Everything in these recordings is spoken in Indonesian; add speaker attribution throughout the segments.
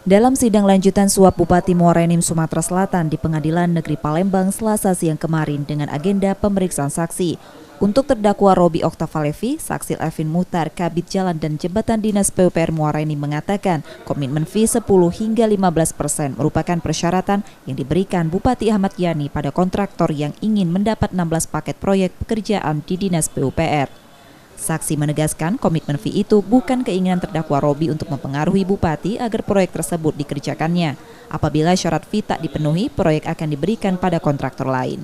Speaker 1: Dalam sidang lanjutan suap Bupati Muara Enim Sumatera Selatan di Pengadilan Negeri Palembang Selasa siang kemarin dengan agenda pemeriksaan saksi. Untuk terdakwa Robi Oktavalevi, saksi Elvin Muhtar, Kabid Jalan dan Jembatan Dinas PUPR Muara Enim mengatakan komitmen fee 10 hingga 15% merupakan persyaratan yang diberikan Bupati Ahmad Yani pada kontraktor yang ingin mendapat 16 paket proyek pekerjaan di Dinas PUPR. Saksi menegaskan komitmen fee itu bukan keinginan terdakwa Robi untuk mempengaruhi Bupati agar proyek tersebut dikerjakannya. Apabila syarat fee tak dipenuhi, proyek akan diberikan pada kontraktor lain.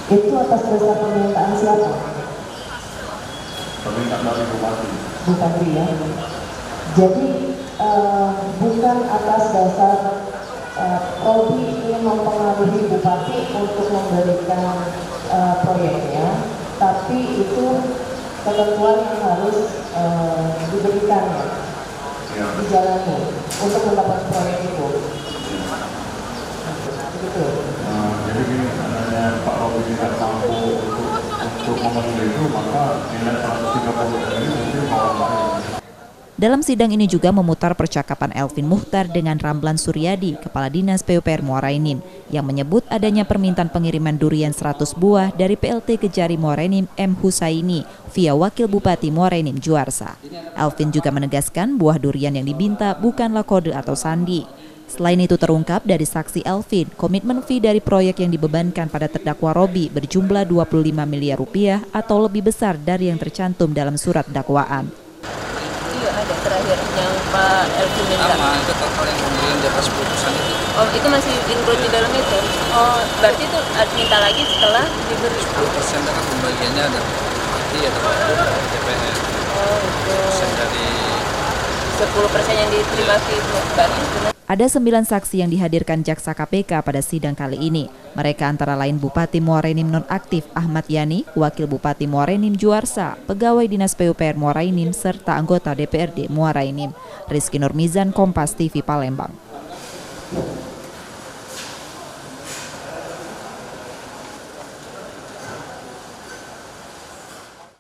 Speaker 2: Itu atas dasar permintaan siapa?
Speaker 3: Permintaan dari Bupati.
Speaker 2: Bupati ya. Jadi bukan atas dasar Robi ingin mempengaruhi Bupati untuk memberikan proyeknya, tapi itu ketentuan yang harus diberikan ya, dijalani untuk mendapat proyek itu. Begitu.
Speaker 3: Jadi gini, adanya Pak Robi tidak mampu untuk memenuhi itu, maka nilai 130 ini mungkin orang lain.
Speaker 1: Dalam sidang ini juga memutar percakapan Elvin Muhtar dengan Ramlan Suryadi, Kepala Dinas PUPR Muara Enim, yang menyebut adanya permintaan pengiriman durian 100 buah dari PLT Kejari Muara Enim M. Husaini via Wakil Bupati Muara Enim Juarsa. Elvin juga menegaskan buah durian yang diminta bukanlah kode atau sandi. Selain itu terungkap dari saksi Elvin, komitmen fee dari proyek yang dibebankan pada terdakwa Robi berjumlah 25 miliar rupiah atau lebih besar dari yang tercantum dalam surat dakwaan.
Speaker 4: Ada terakhir yang Pak Elvin minta.
Speaker 5: Sama, itu total yang pembelian di atas putusan itu.
Speaker 4: Oh, itu masih include di dalam itu? Oh, berarti itu minta lagi setelah diberi
Speaker 5: 10% dengan pembagiannya ada Bupati, ada DPR.
Speaker 4: Oh, itu.
Speaker 5: Persen dari
Speaker 4: 10% yang diterima itu.
Speaker 1: Ada 9 saksi yang dihadirkan Jaksa KPK pada sidang kali ini. Mereka antara lain Bupati Muara Enim nonaktif Ahmad Yani, Wakil Bupati Muara Enim Juarsa, Pegawai Dinas PUPR Muara Enim, serta anggota DPRD Muara Enim. Rizky Nurmizan, Kompas TV Palembang.